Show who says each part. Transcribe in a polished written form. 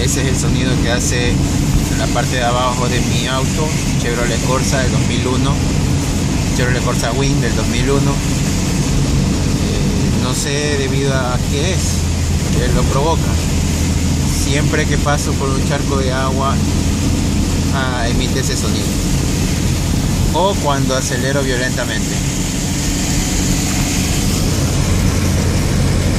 Speaker 1: Ese es el sonido que hace en la parte de abajo de mi auto, Chevrolet Corsa del 2001, Chevrolet Corsa Wind del 2001. No sé debido a qué es, que lo provoca. Siempre que paso por un charco de agua, emite ese sonido. O cuando acelero violentamente.